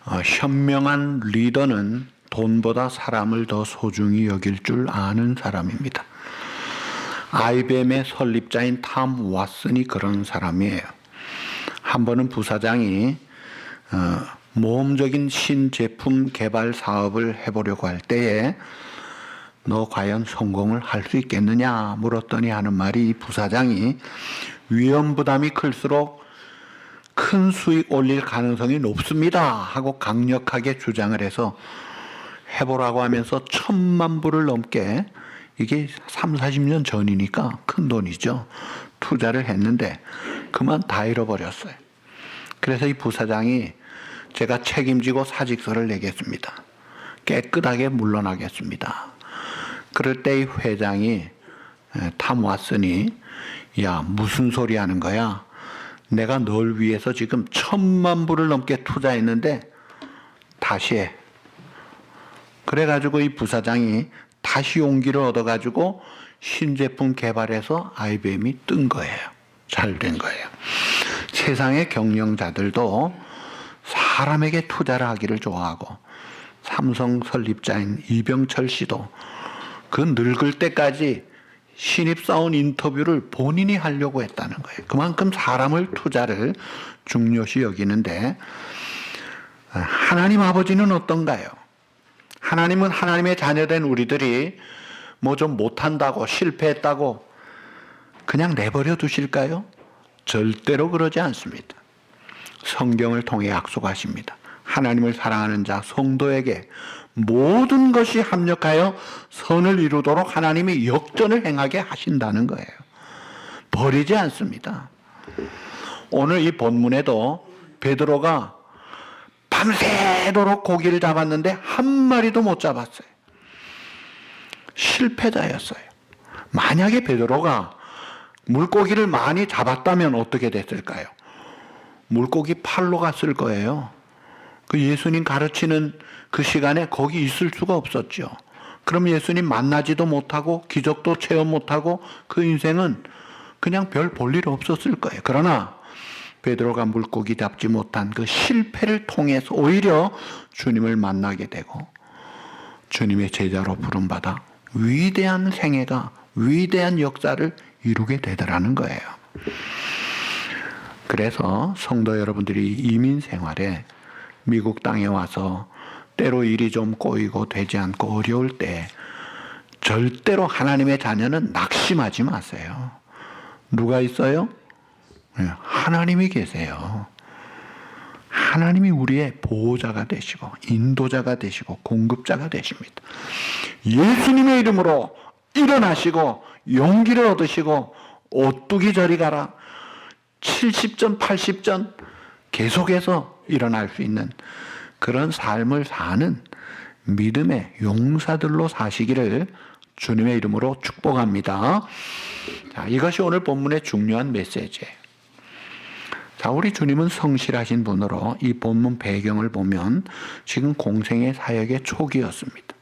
현명한 리더는 돈보다 사람을 더 소중히 여길 줄 아는 사람입니다. IBM의 설립자인 탐 왓슨이 그런 사람이에요. 한 번은 부사장이 모험적인 신제품 개발 사업을 해보려고 할 때에 너 과연 성공을 할 수 있겠느냐 물었더니 하는 말이, 이 부사장이 위험 부담이 클수록 큰 수익 올릴 가능성이 높습니다 하고 강력하게 주장을 해서 해보라고 하면서 1,000만 불을 넘게, 이게 30-40년 전이니까 큰 돈이죠, 투자를 했는데 그만 다 잃어버렸어요. 그래서 이 부사장이 제가 책임지고 사직서를 내겠습니다, 깨끗하게 물러나겠습니다. 그럴 때 이 회장이, 탐 왓슨이, 야 무슨 소리 하는 거야, 내가 널 위해서 지금 1,000만 불을 넘게 투자했는데 다시 해. 그래가지고 이 부사장이 다시 용기를 얻어가지고 신제품 개발해서 IBM이 뜬 거예요. 잘 된 거예요. 세상의 경영자들도 사람에게 투자를 하기를 좋아하고, 삼성 설립자인 이병철 씨도 그 늙을 때까지 신입사원 인터뷰를 본인이 하려고 했다는 거예요. 그만큼 사람을, 투자를 중요시 여기는데, 하나님 아버지는 어떤가요? 하나님은 하나님의 자녀된 우리들이 뭐 좀 못한다고, 실패했다고 그냥 내버려 두실까요? 절대로 그러지 않습니다. 성경을 통해 약속하십니다. 하나님을 사랑하는 자, 성도에게 모든 것이 합력하여 선을 이루도록 하나님이 역전을 행하게 하신다는 거예요. 버리지 않습니다. 오늘 이 본문에도 베드로가 밤새도록 고기를 잡았는데 한 마리도 못 잡았어요. 실패자였어요. 만약에 베드로가 물고기를 많이 잡았다면 어떻게 됐을까요? 물고기 팔로 갔을 거예요. 그 예수님 가르치는 그 시간에 거기 있을 수가 없었죠. 그럼 예수님 만나지도 못하고 기적도 체험 못하고 그 인생은 그냥 별 볼 일 없었을 거예요. 그러나 베드로가 물고기 잡지 못한 그 실패를 통해서 오히려 주님을 만나게 되고 주님의 제자로 부름받아 위대한 생애가, 위대한 역사를 이루게 되더라는 거예요. 그래서 성도 여러분들이 이민 생활에 미국 땅에 와서 때로 일이 좀 꼬이고 되지 않고 어려울 때 절대로 하나님의 자녀는 낙심하지 마세요. 누가 있어요? 하나님이 계세요. 하나님이 우리의 보호자가 되시고 인도자가 되시고 공급자가 되십니다. 예수님의 이름으로 일어나시고 용기를 얻으시고 오뚜기 저리 가라, 70전 80전 계속해서 일어날 수 있는 그런 삶을 사는 믿음의 용사들로 사시기를 주님의 이름으로 축복합니다. 자, 이것이 오늘 본문의 중요한 메시지예요. 자, 우리 주님은 성실하신 분으로 이 본문 배경을 보면 지금 공생의 사역의 초기였습니다.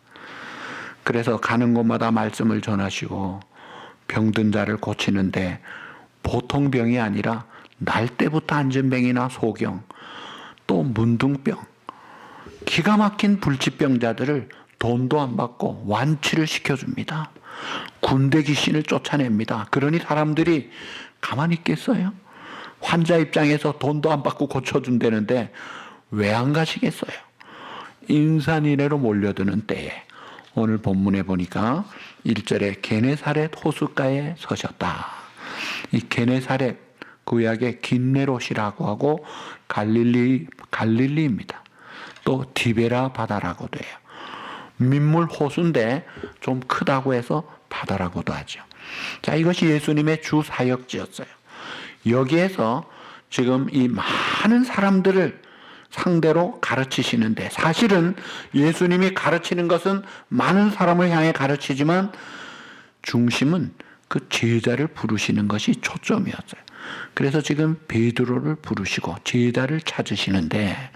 그래서 가는 곳마다 말씀을 전하시고 병든 자를 고치는데 보통 병이 아니라 날때부터 안전병이나 소경, 또 문둥병, 기가 막힌 불치병자들을 돈도 안 받고 완치를 시켜줍니다. 군대 귀신을 쫓아냅니다. 그러니 사람들이 가만히 있겠어요? 환자 입장에서 돈도 안 받고 고쳐준다는데 왜 안 가시겠어요? 인산인해로 몰려드는 때에 오늘 본문에 보니까 1절에 게네사렛 호숫가에 서셨다. 이 게네사렛 구약의 긴네롯이라고 하고 갈릴리입니다. 또 디베라 바다라고 돼요. 민물 호수인데 좀 크다고 해서 바다라고도 하죠. 자, 이것이 예수님의 주 사역지였어요. 여기에서 지금 이 많은 사람들을 상대로 가르치시는데, 사실은 예수님이 가르치는 것은 많은 사람을 향해 가르치지만 중심은 그 제자를 부르시는 것이 초점이었어요. 그래서 지금 베드로를 부르시고 제자를 찾으시는데,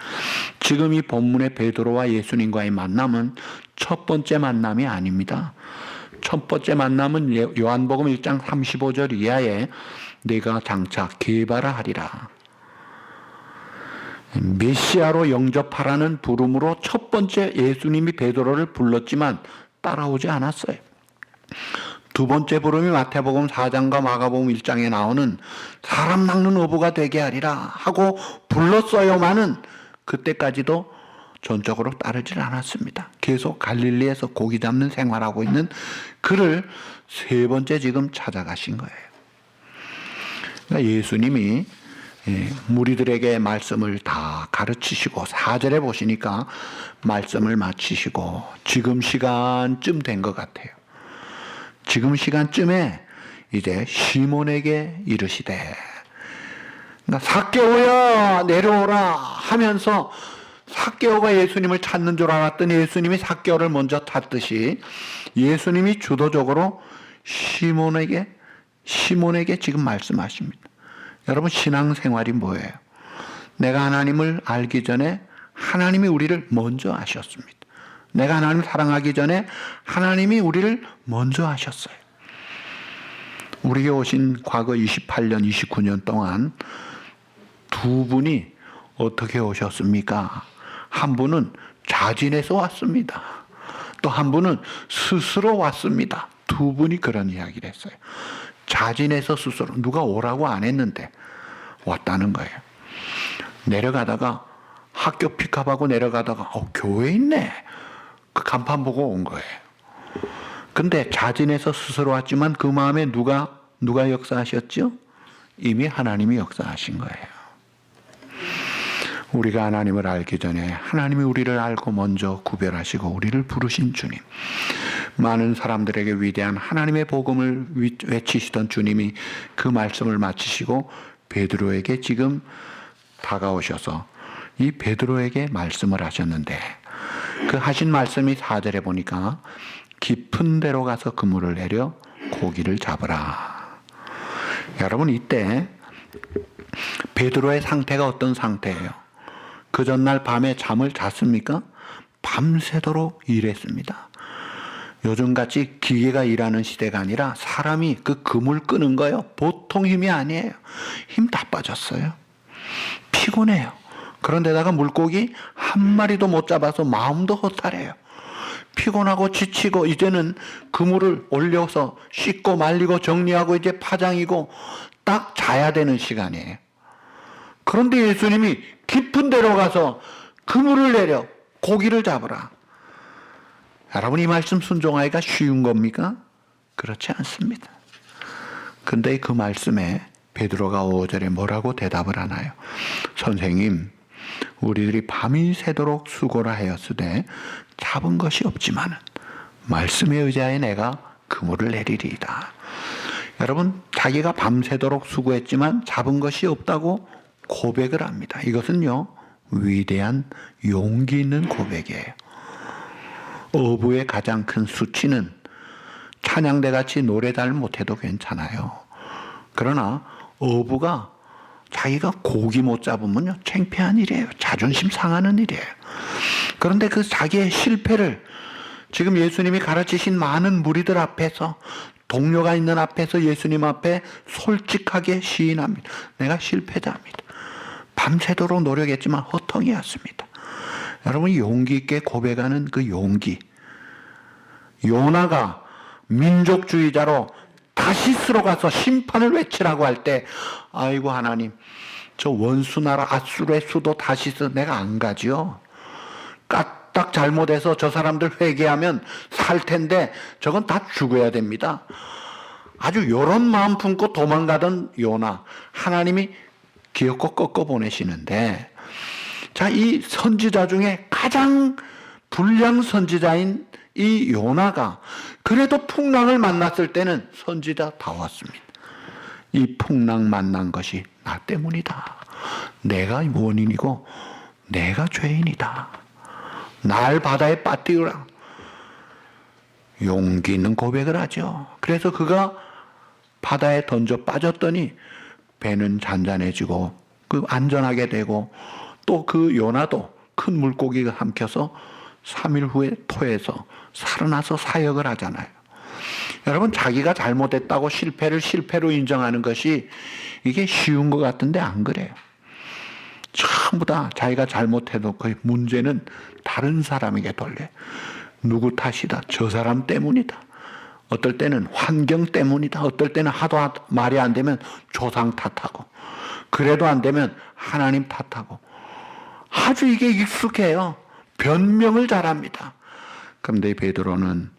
지금 이 본문의 베드로와 예수님과의 만남은 첫 번째 만남이 아닙니다. 첫 번째 만남은 요한복음 1장 35절 이하에 내가 장차 게바라 하리라. 메시아로 영접하라는 부름으로 첫 번째 예수님이 베드로를 불렀지만 따라오지 않았어요. 두 번째 부름이 마태복음 4장과 마가복음 1장에 나오는 사람 낚는 어부가 되게 하리라 하고 불렀어요만은 그때까지도 전적으로 따르질 않았습니다. 계속 갈릴리에서 고기 잡는 생활하고 있는 그를 세 번째 지금 찾아가신 거예요. 그러니까 예수님이 무리들에게 말씀을 다 가르치시고 4절에 보시니까 말씀을 마치시고 지금 시간쯤 된 것 같아요. 지금 시간쯤에 이제 시몬에게 이르시되, 그러니까 삭개오야 내려오라 하면서 삭개오가 예수님을 찾는 줄 알았더니 예수님이 삭개오를 먼저 탔듯이 예수님이 주도적으로 시몬에게 지금 말씀하십니다. 여러분, 신앙생활이 뭐예요? 내가 하나님을 알기 전에 하나님이 우리를 먼저 아셨습니다. 내가 하나님을 사랑하기 전에 하나님이 우리를 먼저 아셨어요. 우리에게 오신 과거 28년, 29년 동안 두 분이 어떻게 오셨습니까? 한 분은 자진해서 왔습니다. 또 한 분은 스스로 왔습니다. 두 분이 그런 이야기를 했어요. 자진해서 스스로, 누가 오라고 안 했는데 왔다는 거예요. 내려가다가 학교 픽업하고 내려가다가 교회 있네. 그 간판 보고 온 거예요. 근데 자진해서 스스로 왔지만 그 마음에 누가 역사하셨죠? 이미 하나님이 역사하신 거예요. 우리가 하나님을 알기 전에 하나님이 우리를 알고 먼저 구별하시고 우리를 부르신 주님, 많은 사람들에게 위대한 하나님의 복음을 외치시던 주님이 그 말씀을 마치시고 베드로에게 지금 다가오셔서 이 베드로에게 말씀을 하셨는데, 그 하신 말씀이 4절에 보니까 깊은 데로 가서 그물을 내려 고기를 잡으라. 여러분, 이때 베드로의 상태가 어떤 상태예요? 그 전날 밤에 잠을 잤습니까? 밤새도록 일했습니다. 요즘같이 기계가 일하는 시대가 아니라 사람이 그 그물 끄는 거요, 보통 힘이 아니에요. 힘 다 빠졌어요. 피곤해요. 그런데다가 물고기 한 마리도 못 잡아서 마음도 허탈해요. 피곤하고 지치고 이제는 그물을 올려서 씻고 말리고 정리하고 이제 파장이고 딱 자야 되는 시간이에요. 그런데 예수님이 깊은 데로 가서 그물을 내려 고기를 잡으라. 여러분, 이 말씀 순종하기가 쉬운 겁니까? 그렇지 않습니다. 근데 그 말씀에 베드로가 5절에 뭐라고 대답을 하나요? 선생님, 우리들이 밤이 새도록 수고를 하였으되 잡은 것이 없지만 말씀에 의지하여 내가 그물을 내리리이다. 여러분, 자기가 밤새도록 수고했지만 잡은 것이 없다고 고백을 합니다. 이것은요, 위대한 용기 있는 고백이에요. 어부의 가장 큰 수치는 찬양대같이 노래 잘 못해도 괜찮아요. 그러나 어부가 자기가 고기 못 잡으면요, 창피한 일이에요. 자존심 상하는 일이에요. 그런데 그 자기의 실패를 지금 예수님이 가르치신 많은 무리들 앞에서, 동료가 있는 앞에서 예수님 앞에 솔직하게 시인합니다. 내가 실패자입니다. 밤새도록 노력했지만 허텅이었습니다. 여러분, 용기 있게 고백하는 그 용기. 요나가 민족주의자로 다시스로 가서 심판을 외치라고 할 때, 아이고 하나님, 저 원수나라 아수르의 수도 다시스 내가 안 가지요. 까딱 잘못해서 저 사람들 회개하면 살 텐데 저건 다 죽어야 됩니다. 아주 요런 마음 품고 도망가던 요나, 하나님이 기어코 꺾어 보내시는데, 자, 이 선지자 중에 가장 불량 선지자인 이 요나가 그래도 풍랑을 만났을 때는 선지자다웠습니다. 이 풍랑 만난 것이 나 때문이다. 내가 원인이고 내가 죄인이다. 날 바다에 빠뜨리라. 용기 있는 고백을 하죠. 그래서 그가 바다에 던져 빠졌더니 배는 잔잔해지고 그 안전하게 되고, 또 그 요나도 큰 물고기가 삼켜서 3일 후에 토해서 살아나서 사역을 하잖아요. 여러분, 자기가 잘못했다고 실패를 실패로 인정하는 것이 이게 쉬운 것 같은데 안 그래요. 전부 다 자기가 잘못해도 그 문제는 다른 사람에게 돌려. 누구 탓이다. 저 사람 때문이다. 어떨 때는 환경 때문이다. 어떨 때는 하도 말이 안 되면 조상 탓하고, 그래도 안 되면 하나님 탓하고, 아주 이게 익숙해요. 변명을 잘합니다. 그런데 베드로는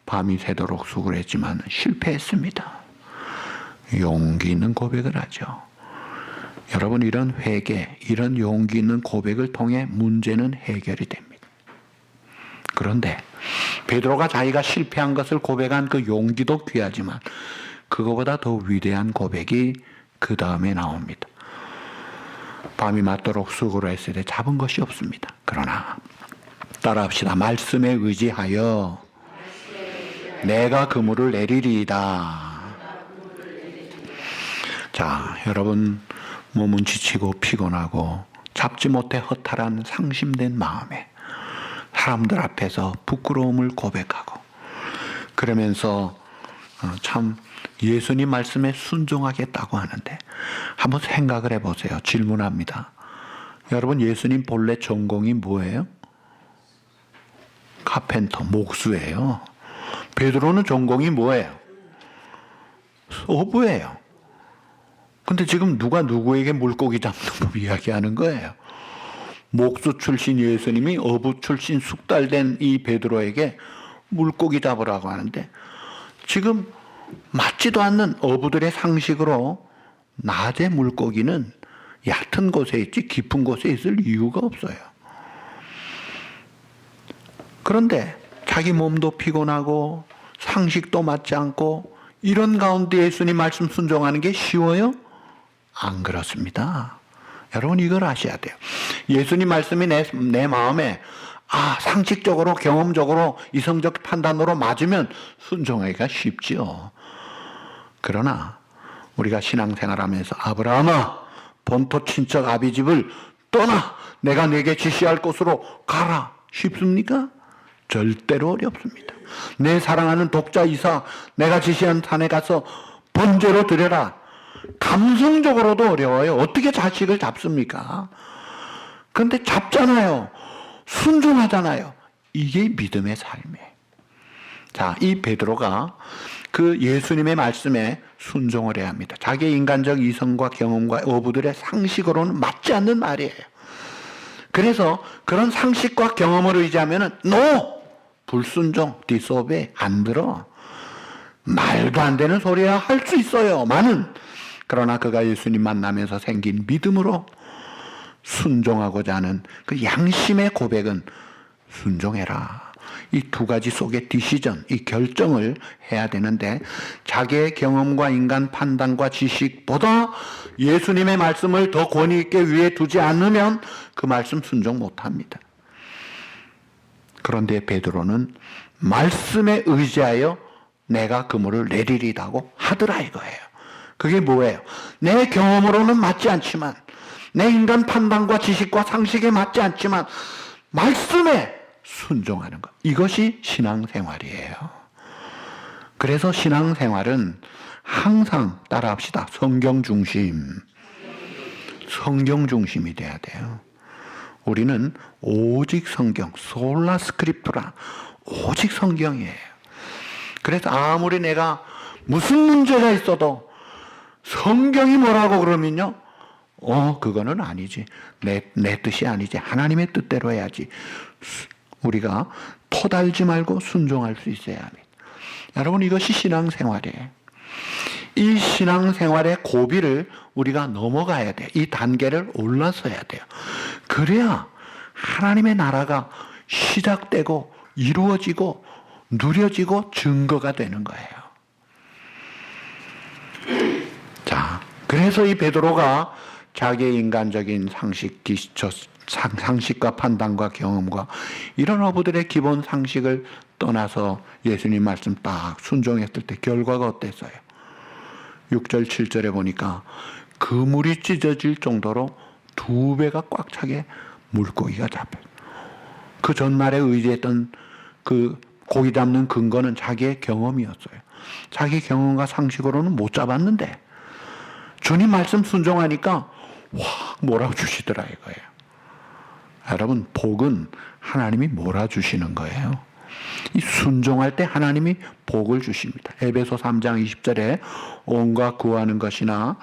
밤이 새도록 수고했지만 실패했습니다. 용기 있는 고백을 하죠. 여러분, 이런 회개, 이런 용기 있는 고백을 통해 문제는 해결이 됩니다. 그런데 베드로가 자기가 실패한 것을 고백한 그 용기도 귀하지만 그거보다 더 위대한 고백이 그 다음에 나옵니다. 밤이 맞도록 수고를 했을 때 잡은 것이 없습니다. 그러나 따라합시다. 말씀에 의지하여 내가 그물을 내리리이다. 자, 여러분, 몸은 지치고 피곤하고 잡지 못해 허탈한 상심된 마음에 사람들 앞에서 부끄러움을 고백하고, 그러면서 참 예수님 말씀에 순종하겠다고 하는데, 한번 생각을 해보세요. 질문합니다. 여러분, 예수님 본래 전공이 뭐예요? 카펜터, 목수예요. 베드로는 전공이 뭐예요? 어부예요. 근데 지금 누가 누구에게 물고기 잡는 법 이야기하는 거예요? 목수 출신 예수님이 어부 출신 숙달된 이 베드로에게 물고기 잡으라고 하는데, 지금 맞지도 않는 어부들의 상식으로 낮에 물고기는 얕은 곳에 있지 깊은 곳에 있을 이유가 없어요. 그런데 자기 몸도 피곤하고 상식도 맞지 않고 이런 가운데 예수님 말씀 순종하는 게 쉬워요? 안 그렇습니다. 여러분, 이걸 아셔야 돼요. 예수님 말씀이 내 마음에 상식적으로 경험적으로 이성적 판단으로 맞으면 순종하기가 쉽지요. 그러나 우리가 신앙생활하면서 아브라함아, 본토 친척 아비 집을 떠나 내가 네게 지시할 곳으로 가라, 쉽습니까? 절대로 어렵습니다. 내 사랑하는 독자 이삭, 내가 지시한 산에 가서 번제로 드려라. 감성적으로도 어려워요. 어떻게 자식을 잡습니까? 그런데 잡잖아요. 순종하잖아요. 이게 믿음의 삶이에요. 자, 이 베드로가 그 예수님의 말씀에 순종을 해야 합니다. 자기의 인간적 이성과 경험과 어부들의 상식으로는 맞지 않는 말이에요. 그래서 그런 상식과 경험을 의지하면은 NO! 불순종, 디sobey, 안 들어. 말도 안 되는 소리야 할 수 있어요. 많은. 그러나 그가 예수님 만나면서 생긴 믿음으로 순종하고자 하는 그 양심의 고백은 순종해라. 이 두 가지 속에 디시전, 이 결정을 해야 되는데, 자기의 경험과 인간 판단과 지식보다 예수님의 말씀을 더 권위 있게 위에 두지 않으면 그 말씀 순종 못합니다. 그런데 베드로는 말씀에 의지하여 내가 그물을 내리리라고 하더라 이거예요. 그게 뭐예요? 내 경험으로는 맞지 않지만, 내 인간 판단과 지식과 상식에 맞지 않지만 말씀에 순종하는 것, 이것이 신앙생활이에요. 그래서 신앙생활은 항상 따라합시다. 성경 중심이 돼야 돼요. 우리는 오직 성경, 솔라 스크립투라, 오직 성경이에요. 그래서 아무리 내가 무슨 문제가 있어도 성경이 뭐라고 그러면요, 그거는 아니지. 내 뜻이 아니지. 하나님의 뜻대로 해야지. 우리가 토달지 말고 순종할 수 있어야 합니다. 여러분, 이것이 신앙생활이에요. 이 신앙생활의 고비를 우리가 넘어가야 돼요. 이 단계를 올라서야 돼요. 그래야 하나님의 나라가 시작되고 이루어지고 누려지고 증거가 되는 거예요. 자, 그래서 이 베드로가 자기의 인간적인 상식과 판단과 경험과 이런 어부들의 기본 상식을 떠나서 예수님 말씀 딱 순종했을 때 결과가 어땠어요? 6절 7절에 보니까 그물이 찢어질 정도로 2배가 꽉 차게 물고기가 잡혀요. 그 전날에 의지했던 그 고기 잡는 근거는 자기의 경험이었어요. 자기 경험과 상식으로는 못 잡았는데 주님 말씀 순종하니까 몰아주시더라 이거예요. 여러분, 복은 하나님이 몰아주시는 거예요. 이 순종할 때 하나님이 복을 주십니다. 에베소 3장 20절에 온갖 구하는 것이나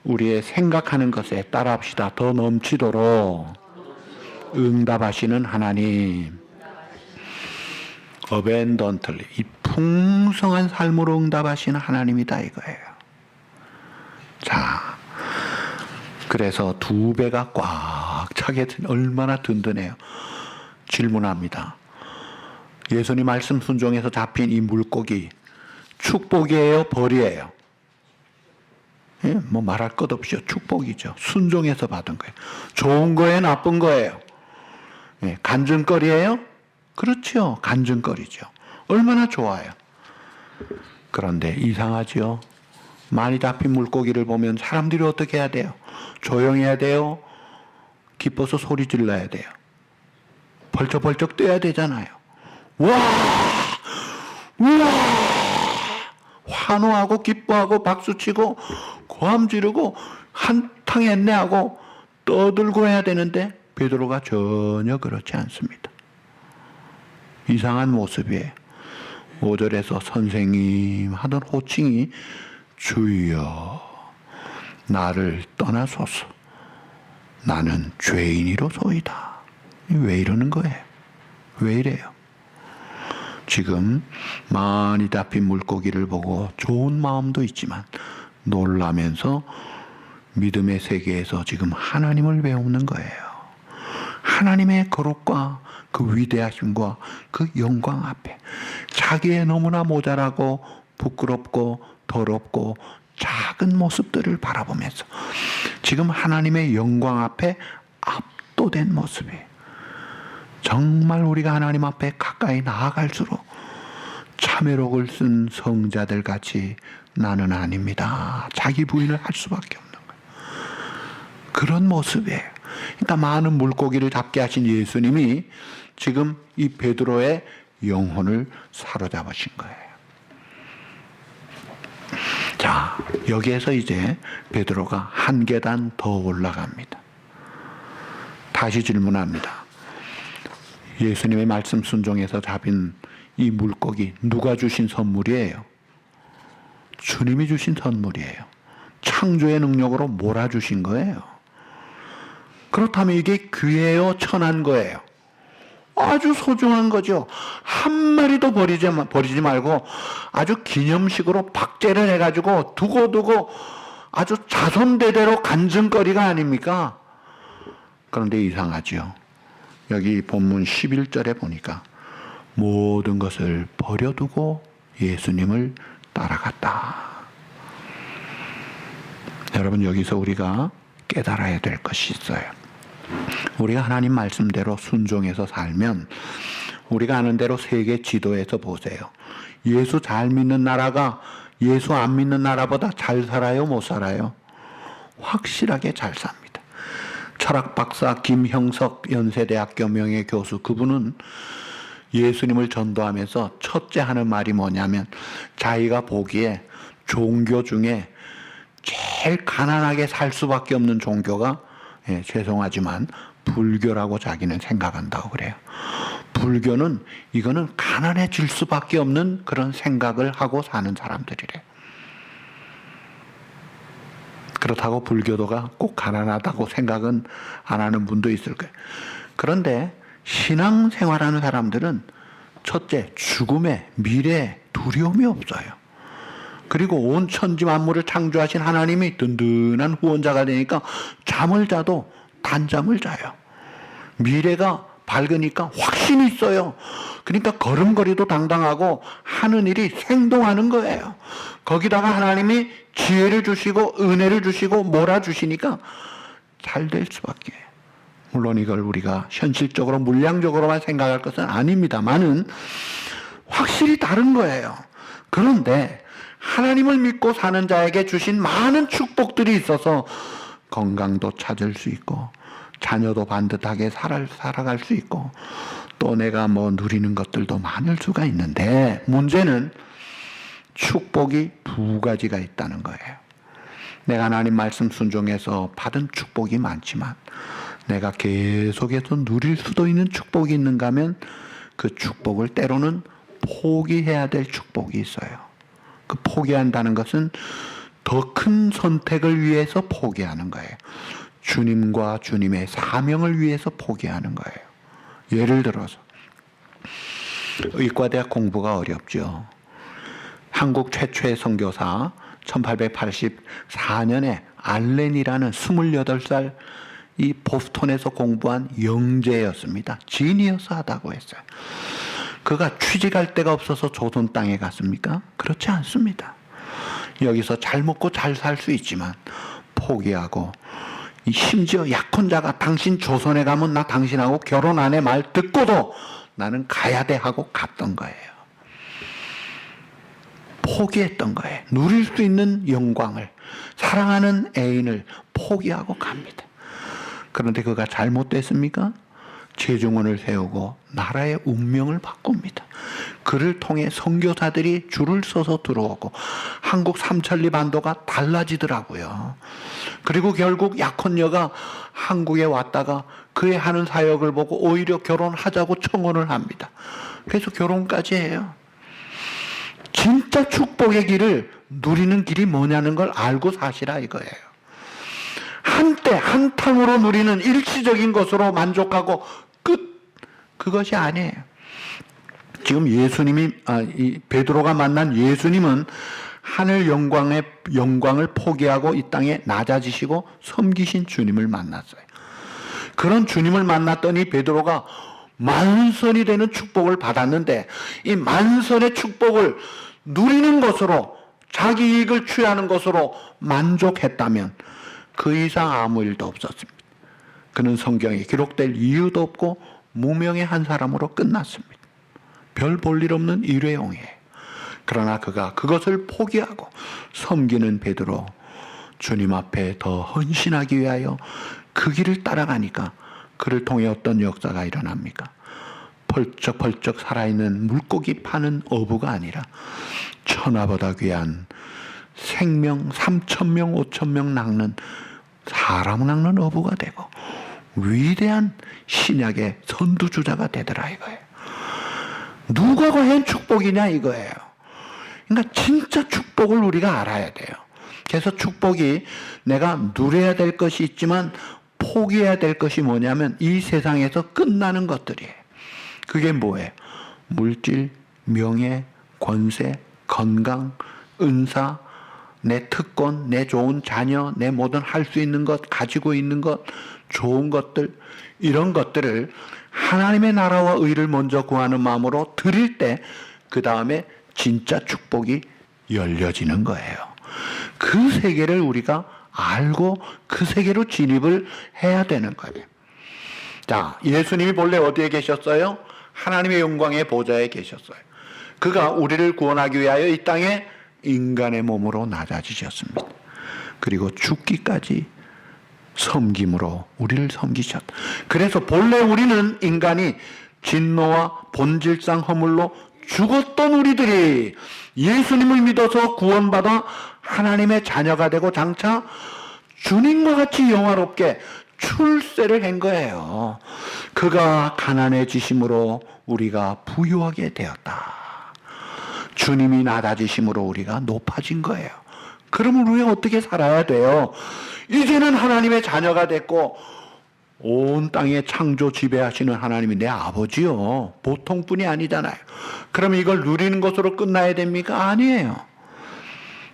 우리의 생각하는 것에 따라합시다. 더 넘치도록 응답하시는 하나님. 어벤던틀리, 이 풍성한 삶으로 응답하시는 하나님이다 이거예요. 자, 그래서 2배가 꽉 차게 얼마나 든든해요. 질문합니다. 예수님 말씀 순종해서 잡힌 이 물고기 축복이에요, 벌이에요? 예, 뭐 말할 것 없이요. 축복이죠. 순종해서 받은 거예요. 좋은 거예요, 나쁜 거예요? 예, 간증거리예요? 그렇죠. 간증거리죠. 얼마나 좋아요. 그런데 이상하죠. 많이 잡힌 물고기를 보면 사람들이 어떻게 해야 돼요? 조용해야 돼요? 기뻐서 소리 질러야 돼요? 벌쩍벌쩍 뛰어야 되잖아요. 와! 우와! 환호하고 기뻐하고 박수치고 고함 지르고 한탕 했네하고 떠들고 해야 되는데 베드로가 전혀 그렇지 않습니다. 이상한 모습이에요. 5절에서 선생님 하던 호칭이 주여 나를 떠나소서 나는 죄인이로소이다. 왜 이러는 거예요? 왜 이래요? 지금 많이 잡힌 물고기를 보고 좋은 마음도 있지만 놀라면서 믿음의 세계에서 지금 하나님을 배우는 거예요. 하나님의 거룩과 그 위대하심과 그 영광 앞에 자기의 너무나 모자라고 부끄럽고 더럽고 작은 모습들을 바라보면서 지금 하나님의 영광 앞에 압도된 모습이에요. 정말 우리가 하나님 앞에 가까이 나아갈수록 참회록을 쓴 성자들 같이 나는 아닙니다. 자기 부인을 할 수밖에 없는 거예요. 그런 모습이에요. 그러니까 많은 물고기를 잡게 하신 예수님이 지금 이 베드로의 영혼을 사로잡으신 거예요. 자, 여기에서 이제 베드로가 한 계단 더 올라갑니다. 다시 질문합니다. 예수님의 말씀 순종해서 잡힌 이 물고기 누가 주신 선물이에요? 주님이 주신 선물이에요. 창조의 능력으로 몰아주신 거예요. 그렇다면 이게 귀해요? 천한 거예요? 아주 소중한 거죠. 한 마리도 버리지 말고 아주 기념식으로 박제를 해가지고 두고두고 아주 자손대대로 간증거리가 아닙니까? 그런데 이상하죠. 여기 본문 11절에 보니까 모든 것을 버려두고 예수님을 따라갔다. 여러분, 여기서 우리가 깨달아야 될 것이 있어요. 우리가 하나님 말씀대로 순종해서 살면 우리가 아는 대로 세계 지도에서 보세요. 예수 잘 믿는 나라가 예수 안 믿는 나라보다 잘 살아요, 못 살아요? 확실하게 잘 삽니다. 철학 박사 김형석 연세대학교 명예교수, 그분은 예수님을 전도하면서 첫째 하는 말이 뭐냐면 자기가 보기에 종교 중에 제일 가난하게 살 수밖에 없는 종교가 죄송하지만 불교라고 자기는 생각한다고 그래요. 불교는 이거는 가난해질 수밖에 없는 그런 생각을 하고 사는 사람들이래요. 그렇다고 불교도가 꼭 가난하다고 생각은 안 하는 분도 있을 거예요. 그런데 신앙생활하는 사람들은 첫째, 죽음에 미래에 두려움이 없어요. 그리고 온 천지 만물을 창조하신 하나님이 든든한 후원자가 되니까 잠을 자도 단잠을 자요. 미래가 밝으니까 확신이 있어요. 그러니까 걸음걸이도 당당하고 하는 일이 생동하는 거예요. 거기다가 하나님이 지혜를 주시고 은혜를 주시고 몰아주시니까 잘 될 수밖에. 물론 이걸 우리가 현실적으로 물량적으로만 생각할 것은 아닙니다만은 확실히 다른 거예요. 그런데 하나님을 믿고 사는 자에게 주신 많은 축복들이 있어서 건강도 찾을 수 있고 자녀도 반듯하게 살아갈 수 있고 또 내가 뭐 누리는 것들도 많을 수가 있는데 문제는 축복이 두 가지가 있다는 거예요. 내가 하나님 말씀 순종해서 받은 축복이 많지만 내가 계속해서 누릴 수도 있는 축복이 있는가 하면 그 축복을 때로는 포기해야 될 축복이 있어요. 그 포기한다는 것은 더 큰 선택을 위해서 포기하는 거예요. 주님과 주님의 사명을 위해서 포기하는 거예요. 예를 들어서 의과대학 공부가 어렵죠. 한국 최초의 선교사 1884년에 알렌이라는 28살 이 보스턴에서 공부한 영재였습니다. 지니어스하다고 했어요. 그가 취직할 데가 없어서 조선 땅에 갔습니까? 그렇지 않습니다. 여기서 잘 먹고 잘 살 수 있지만 포기하고, 심지어 약혼자가 당신 조선에 가면 나 당신하고 결혼 안 해 말 듣고도 나는 가야 돼 하고 갔던 거예요. 포기했던 거예요. 누릴 수 있는 영광을, 사랑하는 애인을 포기하고 갑니다. 그런데 그가 잘못됐습니까? 제중원을 세우고 나라의 운명을 바꿉니다. 그를 통해 선교사들이 줄을 서서 들어오고 한국 삼천리 반도가 달라지더라고요. 그리고 결국 약혼녀가 한국에 왔다가 그의 하는 사역을 보고 오히려 결혼하자고 청혼을 합니다. 그래서 결혼까지 해요. 진짜 축복의 길을 누리는 길이 뭐냐는 걸 알고 사시라 이거예요. 한때 한탕으로 누리는 일시적인 것으로 만족하고 끝, 그것이 아니에요. 지금 예수님이 베드로가 만난 예수님은 하늘 영광을 포기하고 이 땅에 낮아지시고 섬기신 주님을 만났어요. 그런 주님을 만났더니 베드로가 만선이 되는 축복을 받았는데, 이 만선의 축복을 누리는 것으로, 자기 이익을 취하는 것으로 만족했다면 그 이상 아무 일도 없었습니다. 그는 성경에 기록될 이유도 없고 무명의 한 사람으로 끝났습니다. 별 볼 일 없는 일회용이에요. 그러나 그가 그것을 포기하고 섬기는 베드로, 주님 앞에 더 헌신하기 위하여 그 길을 따라가니까 그를 통해 어떤 역사가 일어납니까? 펄쩍펄쩍 살아있는 물고기 파는 어부가 아니라 천하보다 귀한 생명 3,000명 5,000명 낚는, 사람 낚는 어부가 되고 위대한 신약의 선두주자가 되더라 이거예요. 누가 과연 축복이냐 이거예요. 그러니까 진짜 축복을 우리가 알아야 돼요. 그래서 축복이 내가 누려야 될 것이 있지만 포기해야 될 것이 뭐냐면 이 세상에서 끝나는 것들이에요. 그게 뭐예요? 물질, 명예, 권세, 건강, 은사, 내 특권, 내 좋은 자녀, 내 모든 할 수 있는 것, 가지고 있는 것, 좋은 것들, 이런 것들을 하나님의 나라와 의를 먼저 구하는 마음으로 드릴 때 그 다음에 진짜 축복이 열려지는 거예요. 그 세계를 우리가 알고 그 세계로 진입을 해야 되는 거예요. 자, 예수님이 본래 어디에 계셨어요? 하나님의 영광의 보좌에 계셨어요. 그가 우리를 구원하기 위하여 이 땅에 인간의 몸으로 낮아지셨습니다. 그리고 죽기까지 섬김으로 우리를 섬기셨다. 그래서 본래 우리는 인간이 진노와 본질상 허물로 죽었던 우리들이 예수님을 믿어서 구원받아 하나님의 자녀가 되고 장차 주님과 같이 영화롭게 출세를 한 거예요. 그가 가난해지심으로 우리가 부유하게 되었다. 주님이 낮아지심으로 우리가 높아진 거예요. 그러면 우리가 어떻게 살아야 돼요? 이제는 하나님의 자녀가 됐고 온 땅의 창조 지배하시는 하나님이 내 아버지요. 보통 분이 아니잖아요. 그럼 이걸 누리는 것으로 끝나야 됩니까? 아니에요.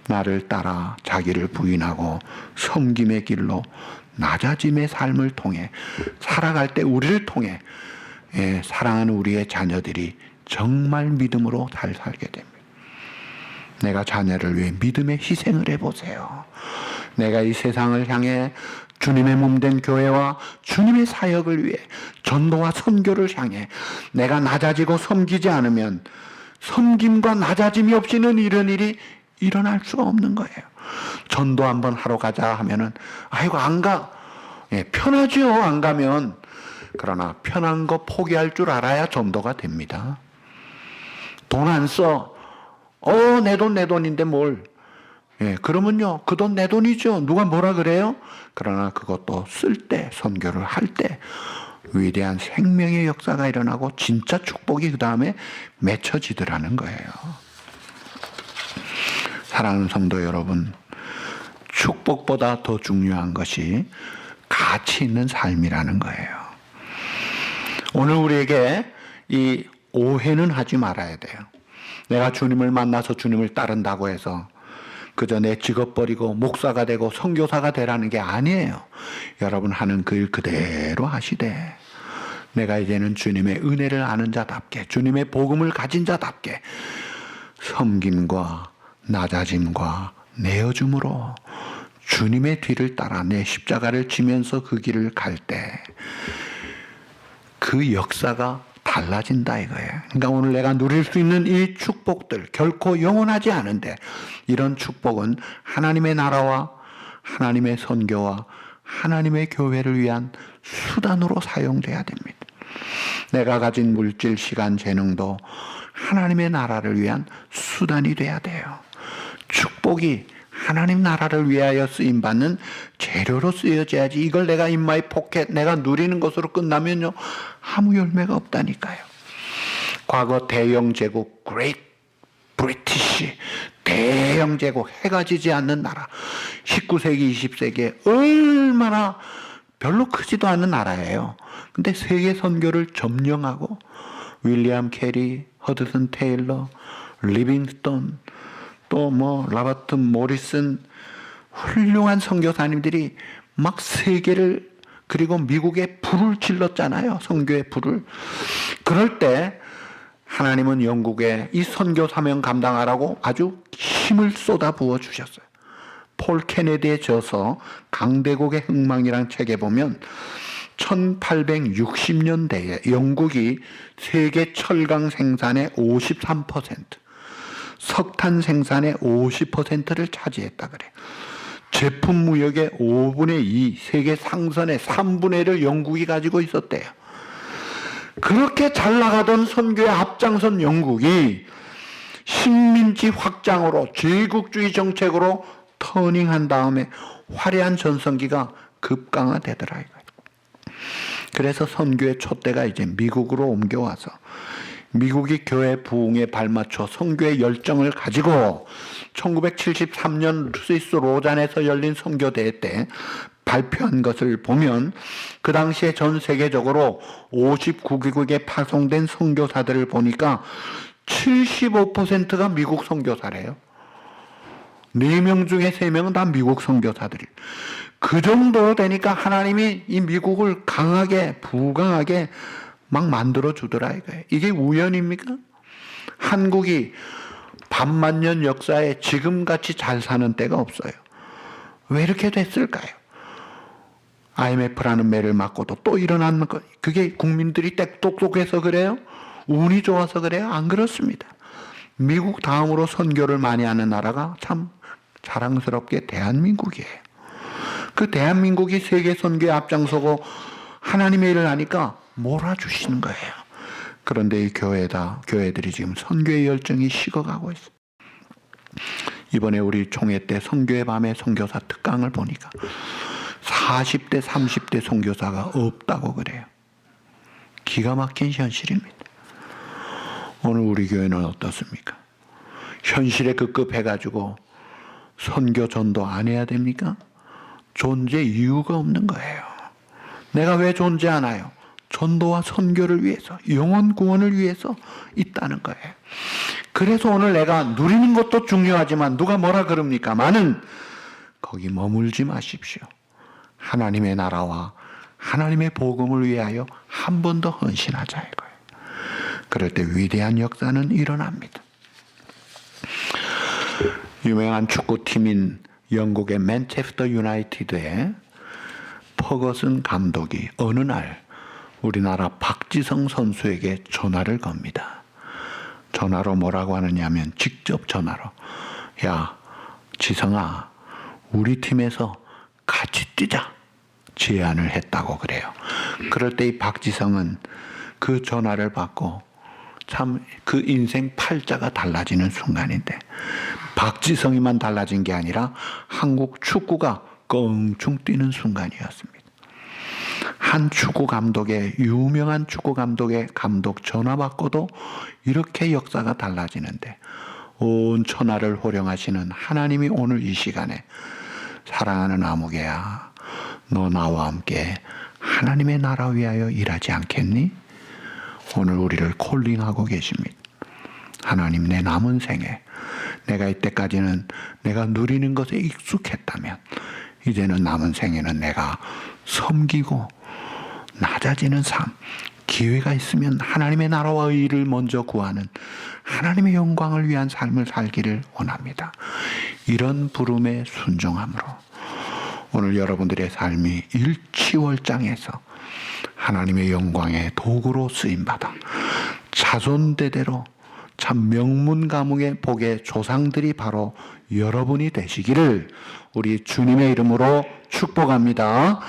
나를 따라 자기를 부인하고 섬김의 길로 낮아짐의 삶을 통해 살아갈 때 우리를 통해 사랑하는 우리의 자녀들이 정말 믿음으로 잘 살게 됩니다. 내가 자녀를 위해 믿음의 희생을 해보세요. 내가 이 세상을 향해 주님의 몸된 교회와 주님의 사역을 위해 전도와 선교를 향해 내가 낮아지고 섬기지 않으면 섬김과 낮아짐이 없이는 이런 일이 일어날 수가 없는 거예요. 전도 한번 하러 가자 하면은 아이고 안 가. 편하죠 안 가면. 그러나 편한 거 포기할 줄 알아야 전도가 됩니다. 돈 안 써. 내 돈인데 뭘. 예, 그러면요, 그 돈 내 돈이죠. 누가 뭐라 그래요? 그러나 그것도 쓸 때, 선교를 할 때 위대한 생명의 역사가 일어나고 진짜 축복이 그 다음에 맺혀지더라는 거예요. 사랑하는 성도 여러분, 축복보다 더 중요한 것이 가치 있는 삶이라는 거예요. 오늘 우리에게 이 오해는 하지 말아야 돼요. 내가 주님을 만나서 주님을 따른다고 해서 그저 내 직업 버리고 목사가 되고 선교사가 되라는 게 아니에요. 여러분 하는 그 일 그대로 하시되 내가 이제는 주님의 은혜를 아는 자답게, 주님의 복음을 가진 자답게 섬김과 낮아짐과 내어줌으로 주님의 뒤를 따라 내 십자가를 지면서 그 길을 갈 때 그 역사가 달라진다 이거예요. 그러니까 오늘 내가 누릴 수 있는 이 축복들 결코 영원하지 않은데 이런 축복은 하나님의 나라와 하나님의 선교와 하나님의 교회를 위한 수단으로 사용돼야 됩니다. 내가 가진 물질, 시간, 재능도 하나님의 나라를 위한 수단이 돼야 돼요. 축복이 하나님 나라를 위하여 쓰임받는 재료로 쓰여져야지 이걸 내가 in my pocket, 내가 누리는 것으로 끝나면요 아무 열매가 없다니까요. 과거 대영 제국 Great British 대영 제국 해가 지지 않는 나라 19세기 20세기에 얼마나 별로 크지도 않은 나라예요. 근데 세계 선교를 점령하고 윌리엄 캐리, 허드슨 테일러, 리빙스톤 또 라버트 모리슨 훌륭한 선교사님들이 막 세계를 그리고 미국에 불을 질렀잖아요. 선교의 불을. 그럴 때 하나님은 영국에 이 선교 사명 감당하라고 아주 힘을 쏟아 부어 주셨어요. 폴 케네디의 저서 강대국의 흥망이란 책에 보면 1860년대에 영국이 세계 철강 생산의 53%, 석탄 생산의 50%를 차지했다 그래요. 제품 무역의 5분의 2, 세계 상선의 3분의 1을 영국이 가지고 있었대요. 그렇게 잘 나가던 선교의 앞장선 영국이 식민지 확장으로 제국주의 정책으로 터닝한 다음에 화려한 전성기가 급강화되더라 이거예요. 그래서 선교의 촛대가 이제 미국으로 옮겨와서 미국이 교회 부흥에 발맞춰 선교의 열정을 가지고 1973년 스위스 로잔에서 열린 선교대회 때 발표한 것을 보면 그 당시에 전 세계적으로 59개국에 파송된 선교사들을 보니까 75%가 미국 선교사래요. 4명 중에 3명은 다 미국 선교사들이. 그 정도 되니까 하나님이 이 미국을 강하게 부강하게 막 만들어 주더라 이거예요. 이게 우연입니까? 한국이 반만년 역사에 지금같이 잘 사는 때가 없어요. 왜 이렇게 됐을까요? IMF라는 매를 맞고도 또 일어나는 것. 그게 국민들이 똑똑해서 그래요? 운이 좋아서 그래요? 안 그렇습니다. 미국 다음으로 선교를 많이 하는 나라가 참 자랑스럽게 대한민국이에요. 그 대한민국이 세계 선교에 앞장서고 하나님의 일을 하니까 몰아주시는 거예요. 그런데 이 교회들이 지금 선교의 열정이 식어가고 있어요. 이번에 우리 총회 때 선교의 밤에 선교사 특강을 보니까 40대 30대 선교사가 없다고 그래요. 기가 막힌 현실입니다. 오늘 우리 교회는 어떻습니까? 현실에 급급해가지고 선교 전도 안 해야 됩니까? 존재 이유가 없는 거예요. 내가 왜 존재하나요? 전도와 선교를 위해서, 영혼 구원을 위해서 있다는 거예요. 그래서 오늘 내가 누리는 것도 중요하지만 누가 뭐라 그럽니까? 많은 거기 머물지 마십시오. 하나님의 나라와 하나님의 복음을 위하여 한 번 더 헌신하자 이거예요. 그럴 때 위대한 역사는 일어납니다. 유명한 축구팀인 영국의 맨체스터 유나이티드의 퍼거슨 감독이 어느 날 우리나라 박지성 선수에게 전화를 겁니다. 전화로 뭐라고 하느냐면 직접 전화로 야 지성아 우리 팀에서 같이 뛰자 제안을 했다고 그래요. 그럴 때 이 박지성은 그 전화를 받고 참 그 인생 팔자가 달라지는 순간인데 박지성이만 달라진 게 아니라 한국 축구가 껑충 뛰는 순간이었습니다. 한 축구 감독의, 유명한 축구 감독의 감독 전화 받고도 이렇게 역사가 달라지는데, 온 천하를 호령하시는 하나님이 오늘 이 시간에 사랑하는 아무개야, 너 나와 함께 하나님의 나라 위하여 일하지 않겠니? 오늘 우리를 콜링하고 계십니다. 하나님, 내 남은 생에 내가 이때까지는 내가 누리는 것에 익숙했다면 이제는 남은 생에는 내가 섬기고 낮아지는 삶, 기회가 있으면 하나님의 나라와 의를 먼저 구하는 하나님의 영광을 위한 삶을 살기를 원합니다. 이런 부름에 순종함으로 오늘 여러분들의 삶이 일치월장해서 하나님의 영광의 도구로 쓰임받아 자손대대로 참 명문가문의 복의 조상들이 바로 여러분이 되시기를 우리 주님의 이름으로 축복합니다.